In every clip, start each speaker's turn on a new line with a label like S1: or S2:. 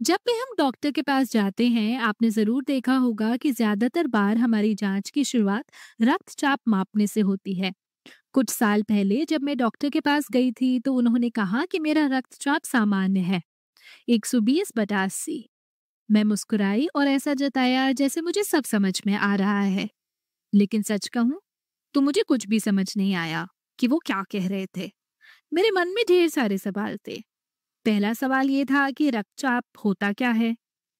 S1: जब भी हम डॉक्टर के पास जाते हैं, आपने ज़रूर देखा होगा कि ज़्यादातर बार हमारी जांच की शुरुआत रक्तचाप मापने से होती है। कुछ साल पहले जब मैं डॉक्टर के पास गई थी तो उन्होंने कहा कि मेरा रक्तचाप सामान्य है, 120/80। मैं मुस्कुराई और ऐसा जताया जैसे मुझे सब समझ में आ रहा है। लेकिन सच कहूं तो मुझे कुछ भी समझ नहीं आया कि वो क्या कह रहे थे। मेरे मन में ढेर सारे सवाल थे। पहला सवाल ये था कि रक्तचाप होता क्या है?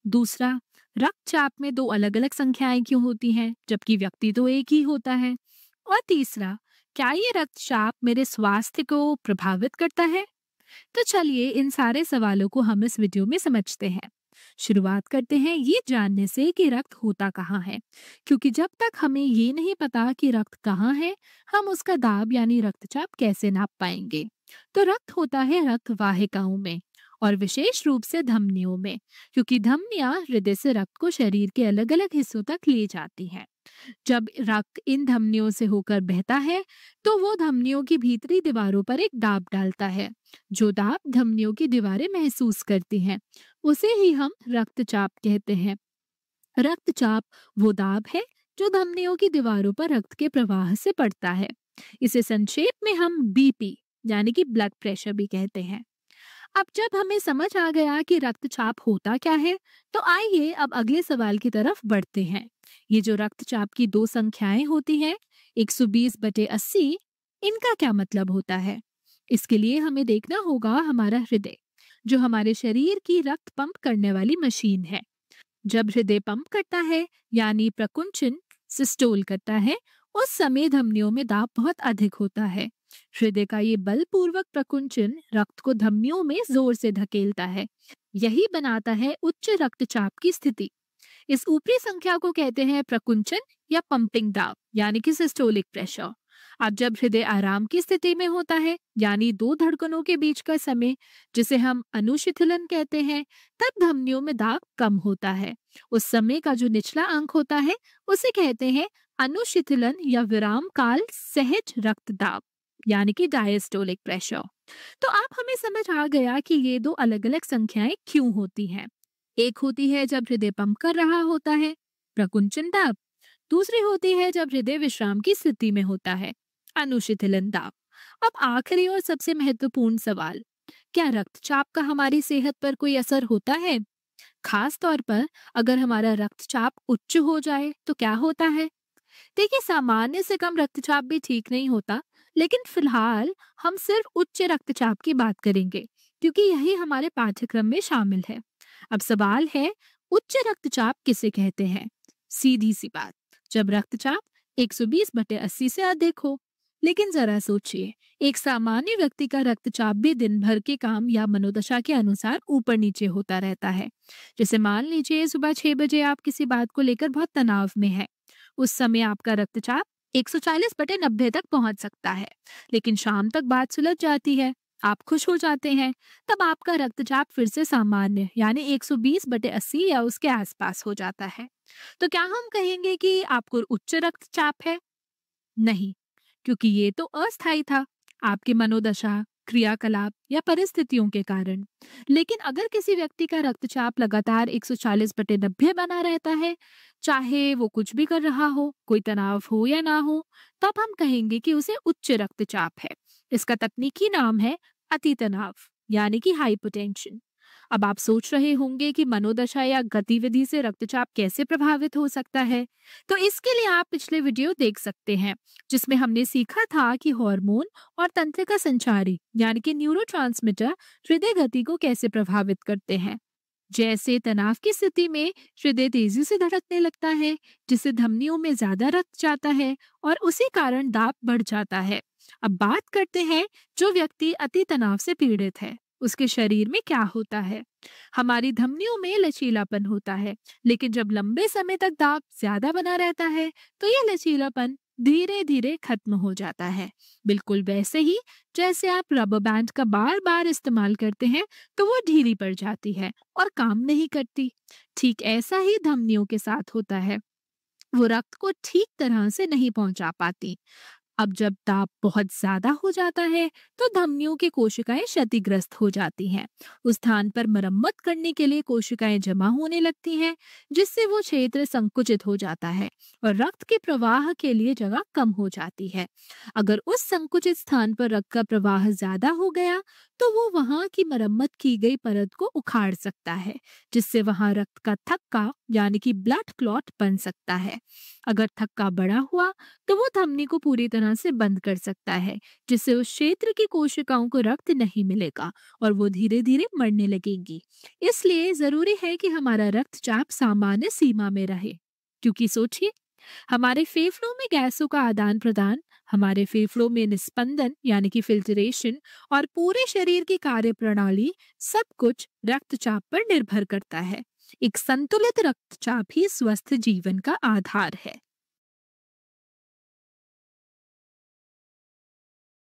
S1: दूसरा, रक्तचाप में दो अलग-अलग संख्याएं क्यों होती हैं, जबकि व्यक्ति तो एक ही होता है? और तीसरा, क्या ये रक्तचाप मेरे स्वास्थ्य को प्रभावित करता है? तो चलिए इन सारे सवालों को हम इस वीडियो में समझते हैं। शुरुआत करते हैं ये जानने से कि रक्त होता कहाँ है, क्योंकि जब तक हमें ये नहीं पता कि रक्त कहाँ है, हम उसका दाब यानी रक्तचाप कैसे नाप पाएंगे। तो रक्त होता है रक्त वाहिकाओं में और विशेष रूप से धमनियों में, क्योंकि धमनियां हृदय से रक्त को शरीर के अलग अलग हिस्सों तक ले जाती हैं। जब रक्त इन धमनियों से होकर बहता है तो वो धमनियों की भीतरी दीवारों पर एक दाब डालता है। जो दाब धमनियों की दीवारें महसूस करती हैं उसे ही हम रक्तचाप कहते हैं। रक्तचाप वो दाब है जो धमनियों की दीवारों पर रक्त के प्रवाह से पड़ता है। इसे संक्षेप में हम बीपी यानी कि ब्लड प्रेशर भी कहते हैं। अब जब हमें समझ आ गया कि रक्तचाप होता क्या है, तो आइए अब अगले सवाल की तरफ बढ़ते हैं। ये जो रक्तचाप की दो संख्याएं होती हैं, 120/80, इनका क्या मतलब होता है? इसके लिए हमें देखना होगा हमारा हृदय, जो हमारे शरीर की रक्त पंप करने वाली मशीन है। जब हृदय पंप करता है यानी प्रकुंचन सिस्टोल करता है, उस समय धमनियों में दाब बहुत अधिक होता है। हृदय का ये बलपूर्वक प्रकुंचन रक्त को धमनियों में जोर से धकेलता है। यही बनाता है उच्च रक्तचाप की स्थिति। इस ऊपरी संख्या को कहते हैं प्रकुंचन या पंपिंग दाब यानी कि सिस्टोलिक प्रेशर। अब जब हृदय आराम की स्थिति में होता है यानी दो धड़कनों के बीच का समय, जिसे हम अनुशीतलन कहते हैं, तब धमनियों में दाब कम होता है। उस समय का जो निचला अंक होता है उसे कहते हैं अनुशीतलन या विराम काल सहज रक्तदाब यानी कि डायस्टोलिक प्रेशर। तो अब हमें समझ आ गया कि ये दो अलग अलग संख्याएं क्यों होती हैं। एक होती है जब हृदय पंप कर रहा होता है, प्रकुंचन दाब। दूसरी होती है जब हृदय विश्राम की स्थिति में होता है, अनुशीतलन दाब। अब आखिरी और सबसे महत्वपूर्ण सवाल, क्या रक्तचाप का हमारी सेहत पर कोई असर होता है? खास तौर पर अगर हमारा रक्तचाप उच्च हो जाए तो क्या होता है? देखिए, सामान्य से कम रक्तचाप भी ठीक नहीं होता, लेकिन फिलहाल हम सिर्फ उच्च रक्तचाप की बात करेंगे, क्योंकि यही हमारे पाठ्यक्रम में शामिल है। अब सवाल है, उच्च रक्तचाप किसे कहते हैं? सीधी सी बात, जब रक्तचाप 120/80 से अधिक हो। लेकिन जरा सोचिए, एक सामान्य व्यक्ति का रक्तचाप भी दिन भर के काम या मनोदशा के अनुसार ऊपर नीचे होता रहता है। जैसे मान लीजिए सुबह 6 बजे आप किसी बात को लेकर बहुत तनाव में है। उस समय आपका रक्तचाप 140/90 तक पहुंच सकता है, लेकिन शाम तक बात सुलझ जाती है, आप खुश हो जाते हैं, तब आपका रक्तचाप फिर से सामान्य यानी 120/80 या उसके आसपास हो जाता है। तो क्या हम कहेंगे कि आपको उच्च रक्तचाप है? नहीं, क्योंकि ये तो अस्थायी था, आपकी मनोदशा, क्रियाकलाप या परिस्थितियों के कारण। लेकिन अगर किसी व्यक्ति का रक्तचाप लगातार 140/90 बना रहता है, चाहे वो कुछ भी कर रहा हो, कोई तनाव हो या ना हो, तब हम कहेंगे कि उसे उच्च रक्तचाप है। इसका तकनीकी नाम है अति तनाव यानी कि हाइपोटेंशन। अब आप सोच रहे होंगे कि मनोदशा या गतिविधि से रक्तचाप कैसे प्रभावित हो सकता है। तो इसके लिए आप पिछले वीडियो देख सकते हैं, जिसमें हमने सीखा था कि हार्मोन और तंत्रिका संचारी यानी कि न्यूरोट्रांसमीटर हृदय गति को कैसे प्रभावित करते हैं। जैसे तनाव की स्थिति में हृदय तेजी से धड़कने लगता है, जिससे धमनियों में ज्यादा रक्त जाता है और उसी कारण दाब बढ़ जाता है। अब बात करते हैं, जो व्यक्ति अति तनाव से पीड़ित है उसके शरीर में क्या होता है। हमारी धमनियों में लचीलापन होता है, लेकिन जब लंबे समय तक दाब ज्यादा बना रहता है तो यह लचीलापन धीरे धीरे खत्म हो जाता है। बिल्कुल वैसे ही जैसे आप रबर बैंड का बार बार इस्तेमाल करते हैं तो वो ढीली पड़ जाती है और काम नहीं करती। ठीक ऐसा ही धमनियों के साथ होता है, वो रक्त को ठीक तरह से नहीं पहुंचा पाती। अब जब ताप बहुत ज्यादा हो जाता है तो धमनियों की कोशिकाएं क्षतिग्रस्त हो जाती हैं। उस स्थान पर मरम्मत करने के लिए कोशिकाएं जमा होने लगती हैं, जिससे वो क्षेत्र संकुचित हो जाता है और रक्त के प्रवाह के लिए जगह कम हो जाती है। अगर उस संकुचित स्थान पर रक्त का प्रवाह ज्यादा हो गया तो वो वहां की मरम्मत की गई परत को उखाड़ सकता है, जिससे वहां रक्त का थक्का यानी कि ब्लड क्लॉट बन सकता है। अगर थक्का बड़ा हुआ तो वो धमनी को पूरी तरह से बंद कर सकता है, जिससे उस क्षेत्र की कोशिकाओं को रक्त नहीं मिलेगा और वो धीरे धीरे मरने लगेंगी। इसलिए जरूरी है कि हमारा रक्तचाप सामान्य सीमा में रहे, क्योंकि सोचिए, हमारे फेफड़ों में गैसों का आदान प्रदान, हमारे फेफड़ों में निस्पंदन यानी कि फिल्ट्रेशन और पूरे शरीर की कार्य प्रणाली, सब कुछ रक्तचाप पर निर्भर करता है। एक संतुलित रक्तचाप ही स्वस्थ जीवन का आधार है।